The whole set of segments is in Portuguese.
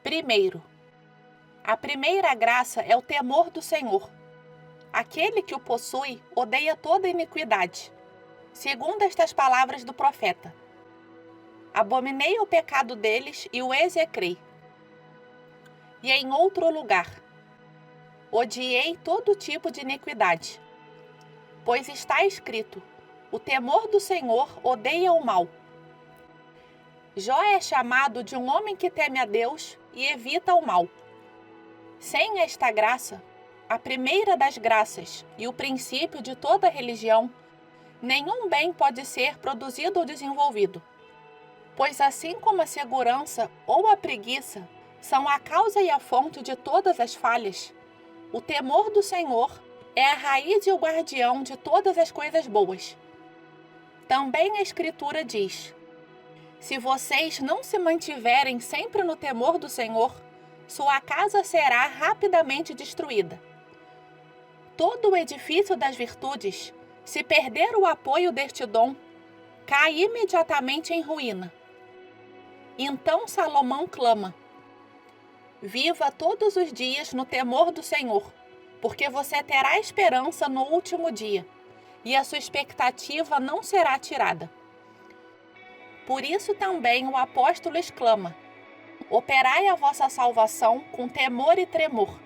Primeiro, a primeira graça é o temor do Senhor. Aquele que o possui odeia toda iniquidade. Segundo estas palavras do profeta: abominei o pecado deles e o execrei. E em outro lugar: odiei todo tipo de iniquidade. Pois está escrito: o temor do Senhor odeia o mal. Jó é chamado de um homem que teme a Deus e evita o mal. Sem esta graça, a primeira das graças e o princípio de toda religião, nenhum bem pode ser produzido ou desenvolvido. Pois assim como a segurança ou a preguiça são a causa e a fonte de todas as falhas, o temor do Senhor é a raiz e o guardião de todas as coisas boas. Também a Escritura diz: se vocês não se mantiverem sempre no temor do Senhor, sua casa será rapidamente destruída. Todo o edifício das virtudes, se perder o apoio deste dom, cai imediatamente em ruína. Então Salomão clama: viva todos os dias no temor do Senhor, porque você terá esperança no último dia, e a sua expectativa não será tirada. Por isso também o apóstolo exclama: operai a vossa salvação com temor e tremor.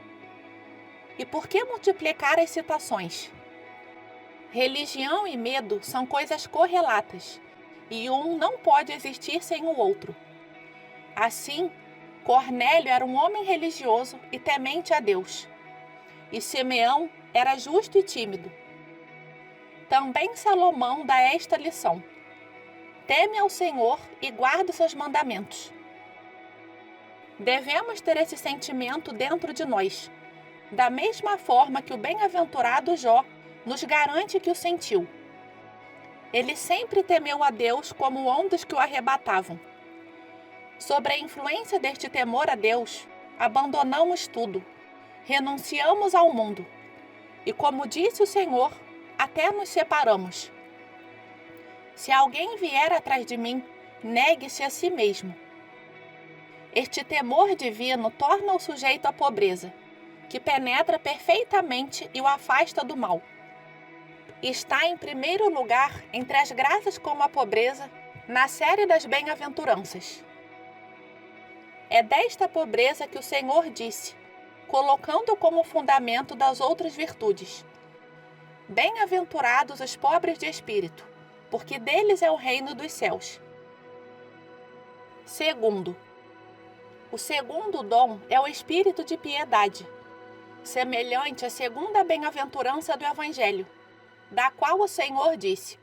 E por que multiplicar as citações? Religião e medo são coisas correlatas, e um não pode existir sem o outro. Assim, Cornélio era um homem religioso e temente a Deus, e Simeão era justo e tímido. Também Salomão dá esta lição: teme ao Senhor e guarda os seus mandamentos. Devemos ter esse sentimento dentro de nós, da mesma forma que o bem-aventurado Jó nos garante que o sentiu. Ele sempre temeu a Deus como ondas que o arrebatavam. Sob a influência deste temor a Deus, abandonamos tudo, renunciamos ao mundo, e como disse o Senhor, até nos separamos. Se alguém vier atrás de mim, negue-se a si mesmo. Este temor divino torna o sujeito à pobreza, que penetra perfeitamente e o afasta do mal. Está em primeiro lugar entre as graças como a pobreza, na série das bem-aventuranças. É desta pobreza que o Senhor disse, colocando como fundamento das outras virtudes: bem-aventurados os pobres de espírito, porque deles é o reino dos céus. Segundo, o segundo dom é o espírito de piedade, semelhante à segunda bem-aventurança do Evangelho, da qual o Senhor disse: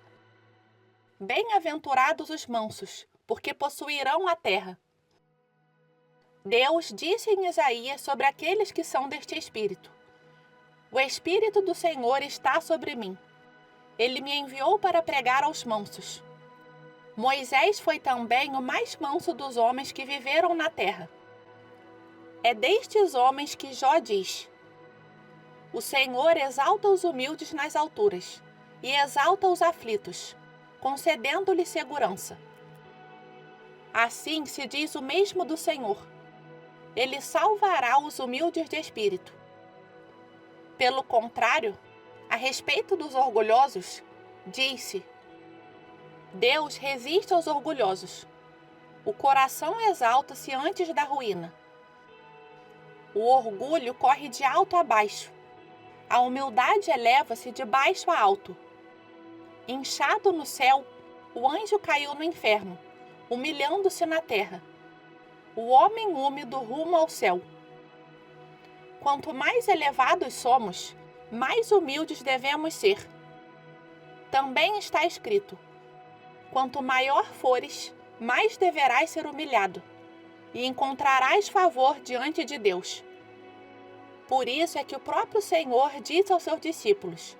bem-aventurados os mansos, porque possuirão a terra. Deus disse em Isaías sobre aqueles que são deste espírito: o Espírito do Senhor está sobre mim. Ele me enviou para pregar aos mansos. Moisés foi também o mais manso dos homens que viveram na terra. É destes homens que Jó diz: o Senhor exalta os humildes nas alturas e exalta os aflitos, concedendo-lhes segurança. Assim se diz o mesmo do Senhor: Ele salvará os humildes de espírito. Pelo contrário, a respeito dos orgulhosos, diz-se: Deus resiste aos orgulhosos. O coração exalta-se antes da ruína. O orgulho corre de alto a baixo. A humildade eleva-se de baixo a alto. Inchado no céu, o anjo caiu no inferno, humilhando-se na terra. O homem úmido rumo ao céu. Quanto mais elevados somos, mais humildes devemos ser. Também está escrito: quanto maior fores, mais deverás ser humilhado, e encontrarás favor diante de Deus. Por isso é que o próprio Senhor diz aos seus discípulos: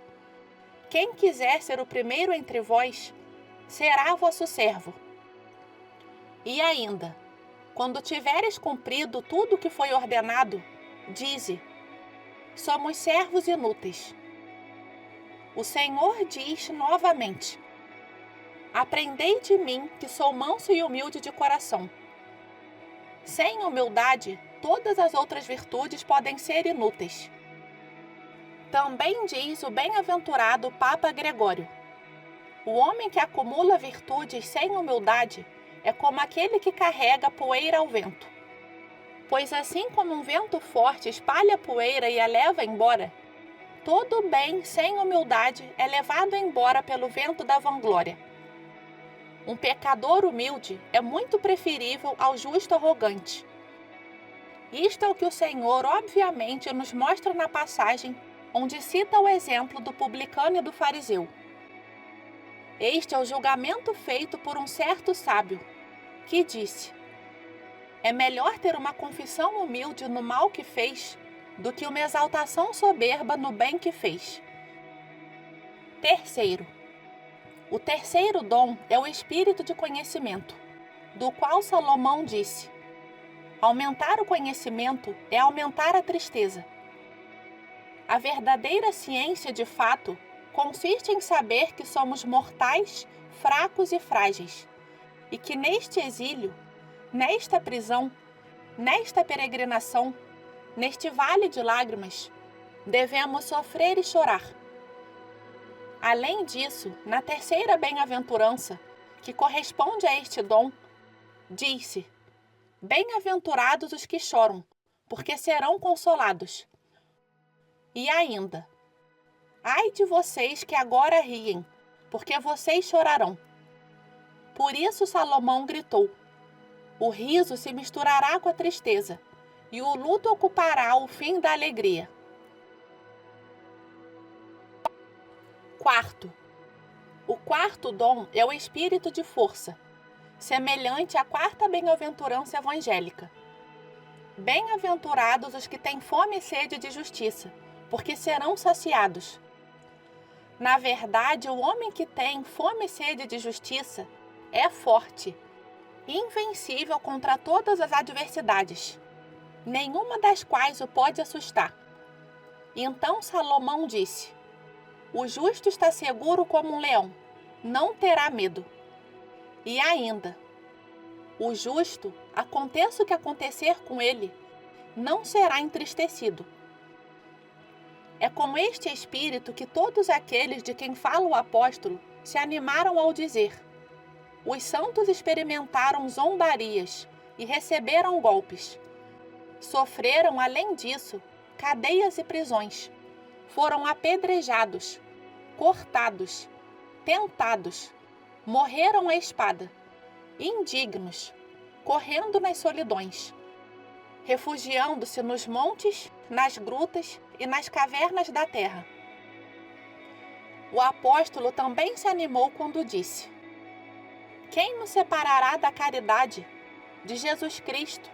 quem quiser ser o primeiro entre vós, será vosso servo. E ainda, quando tiveres cumprido tudo o que foi ordenado, dize: somos servos inúteis. O Senhor diz novamente: aprendei de mim, que sou manso e humilde de coração. Sem humildade, todas as outras virtudes podem ser inúteis. Também diz o bem-aventurado Papa Gregório: o homem que acumula virtudes sem humildade é como aquele que carrega poeira ao vento. Pois assim como um vento forte espalha a poeira e a leva embora, todo bem sem humildade é levado embora pelo vento da vanglória. Um pecador humilde é muito preferível ao justo arrogante. Isto é o que o Senhor obviamente nos mostra na passagem onde cita o exemplo do publicano e do fariseu. Este é o julgamento feito por um certo sábio, que disse: é melhor ter uma confissão humilde no mal que fez do que uma exaltação soberba no bem que fez. Terceiro, o terceiro dom é o espírito de conhecimento, do qual Salomão disse: aumentar o conhecimento é aumentar a tristeza. A verdadeira ciência, de fato, consiste em saber que somos mortais, fracos e frágeis, e que neste exílio, nesta prisão, nesta peregrinação, neste vale de lágrimas, devemos sofrer e chorar. Além disso, na terceira bem-aventurança, que corresponde a este dom, diz-se: bem-aventurados os que choram, porque serão consolados. E ainda: ai de vocês que agora riem, porque vocês chorarão. Por isso Salomão gritou: o riso se misturará com a tristeza, e o luto ocupará o fim da alegria. Quarto, o quarto dom é o espírito de força, semelhante à quarta bem-aventurança evangélica. Bem-aventurados os que têm fome e sede de justiça, porque serão saciados. Na verdade, o homem que tem fome e sede de justiça é forte, invencível contra todas as adversidades, nenhuma das quais o pode assustar. Então Salomão disse: o justo está seguro como um leão, não terá medo. E ainda: o justo, aconteça o que acontecer com ele, não será entristecido. É com este espírito que todos aqueles de quem fala o apóstolo se animaram ao dizer: os santos experimentaram zombarias e receberam golpes. Sofreram, além disso, cadeias e prisões. Foram apedrejados, cortados, tentados, morreram à espada, indignos, correndo nas solidões, refugiando-se nos montes, nas grutas e nas cavernas da terra. O apóstolo também se animou quando disse: quem nos separará da caridade de Jesus Cristo?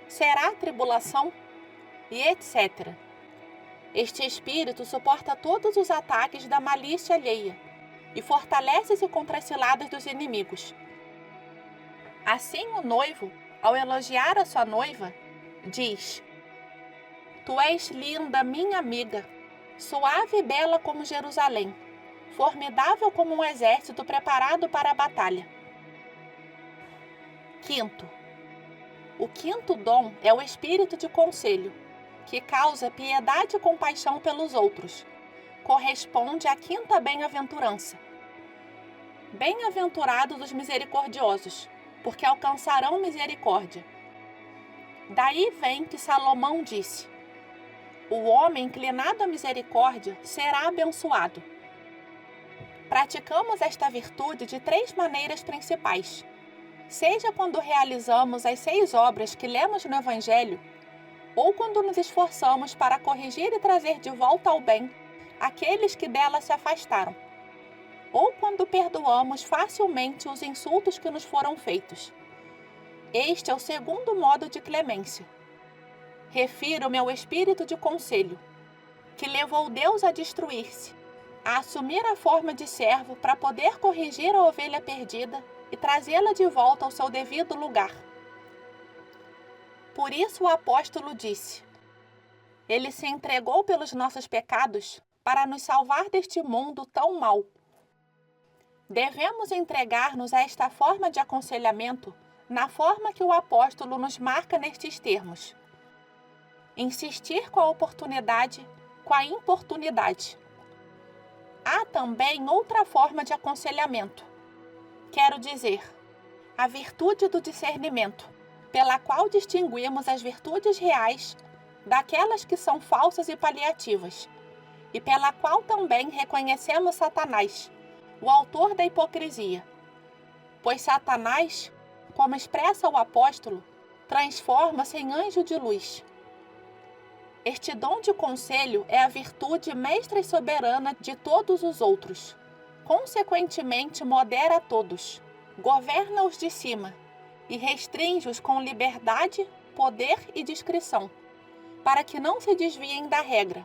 Será a tribulação? E etc. Este espírito suporta todos os ataques da malícia alheia e fortalece-se contra as ciladas dos inimigos. Assim, o noivo, ao elogiar a sua noiva, diz: tu és linda, minha amiga, suave e bela como Jerusalém, formidável como um exército preparado para a batalha. Quinto, o quinto dom é o espírito de conselho, que causa piedade e compaixão pelos outros. Corresponde à quinta bem-aventurança. Bem-aventurados os misericordiosos, porque alcançarão misericórdia. Daí vem que Salomão disse: o homem inclinado à misericórdia será abençoado. Praticamos esta virtude de 3 maneiras principais. Seja quando realizamos as 6 obras que lemos no Evangelho, ou quando nos esforçamos para corrigir e trazer de volta ao bem aqueles que dela se afastaram, ou quando perdoamos facilmente os insultos que nos foram feitos. Este é o segundo modo de clemência. Refiro-me ao espírito de conselho, que levou Deus a destruir-se, a assumir a forma de servo para poder corrigir a ovelha perdida e trazê-la de volta ao seu devido lugar. Por isso o apóstolo disse: ele se entregou pelos nossos pecados para nos salvar deste mundo tão mau. Devemos entregar-nos a esta forma de aconselhamento na forma que o apóstolo nos marca nestes termos. insistir com a oportunidade, com a importunidade. Há também outra forma de aconselhamento. Quero dizer, a virtude do discernimento, pela qual distinguimos as virtudes reais daquelas que são falsas e paliativas, e pela qual também reconhecemos Satanás, o autor da hipocrisia. Pois Satanás, como expressa o apóstolo, transforma-se em anjo de luz. Este dom de conselho é a virtude mestra e soberana de todos os outros. Consequentemente, modera a todos, governa-os de cima e restringe-os com liberdade, poder e discrição, para que não se desviem da regra,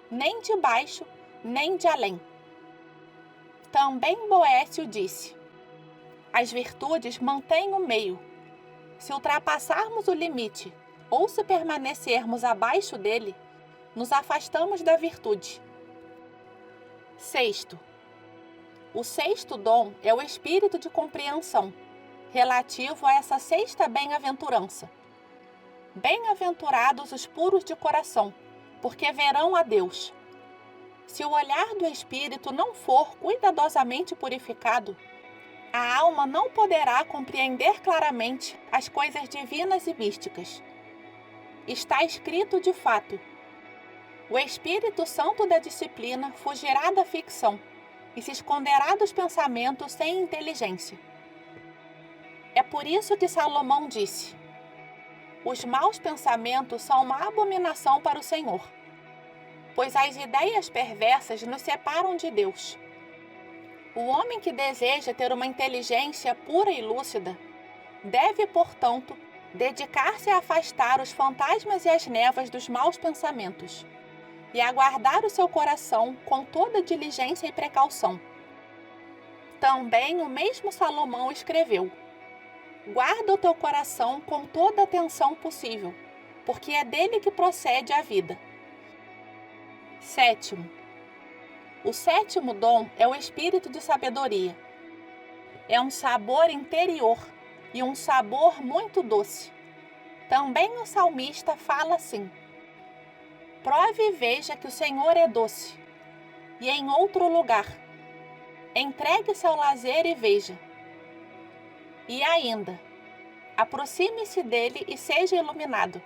nem de baixo, nem de além. Também Boécio disse: as virtudes mantêm o meio. Se ultrapassarmos o limite, ou se permanecermos abaixo dele, nos afastamos da virtude. Sexto. O sexto dom é o espírito de compreensão, relativo a essa sexta bem-aventurança. Bem-aventurados os puros de coração, porque verão a Deus. Se o olhar do espírito não for cuidadosamente purificado, a alma não poderá compreender claramente as coisas divinas e místicas. Está escrito de fato: o Espírito Santo da disciplina fugirá da ficção e se esconderá dos pensamentos sem inteligência. É por isso que Salomão disse: os maus pensamentos são uma abominação para o Senhor, pois as ideias perversas nos separam de Deus. O homem que deseja ter uma inteligência pura e lúcida deve, portanto, dedicar-se a afastar os fantasmas e as névoas dos maus pensamentos e a guardar o seu coração com toda diligência e precaução. Também o mesmo Salomão escreveu: guarda o teu coração com toda a atenção possível, porque é dele que procede a vida. Sétimo. O sétimo dom é o espírito de sabedoria. É um sabor interior e um sabor muito doce. Também o salmista fala assim: prove e veja que o Senhor é doce. E em outro lugar: entregue-se ao lazer e veja. E ainda: aproxime-se dele e seja iluminado.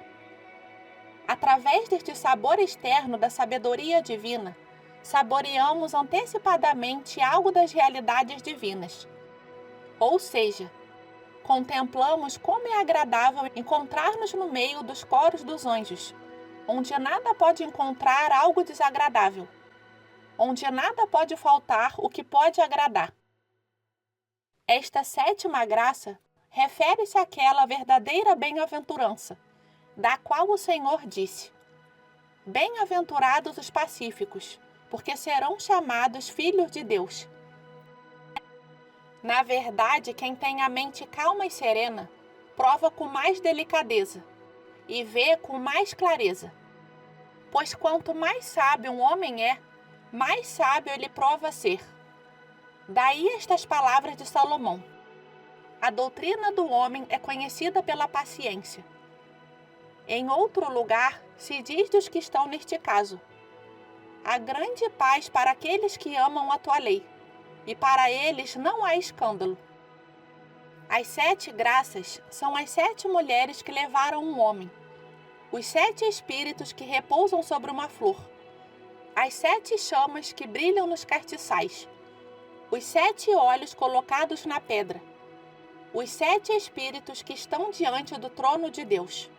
Através deste sabor externo da sabedoria divina, saboreamos antecipadamente algo das realidades divinas. Ou seja, contemplamos como é agradável encontrar-nos no meio dos coros dos anjos, onde nada pode encontrar algo desagradável, onde nada pode faltar o que pode agradar. Esta sétima graça refere-se àquela verdadeira bem-aventurança, da qual o Senhor disse: bem-aventurados os pacíficos, porque serão chamados filhos de Deus. Na verdade, quem tem a mente calma e serena, prova com mais delicadeza e vê com mais clareza. Pois quanto mais sábio um homem é, mais sábio ele prova ser. Daí estas palavras de Salomão: a doutrina do homem é conhecida pela paciência. Em outro lugar, se diz dos que estão neste caso: há grande paz para aqueles que amam a tua lei, e para eles não há escândalo. As 7 graças são as 7 mulheres que levaram um homem, os 7 espíritos que repousam sobre uma flor, as 7 chamas que brilham nos castiçais, os 7 olhos colocados na pedra, os 7 espíritos que estão diante do trono de Deus.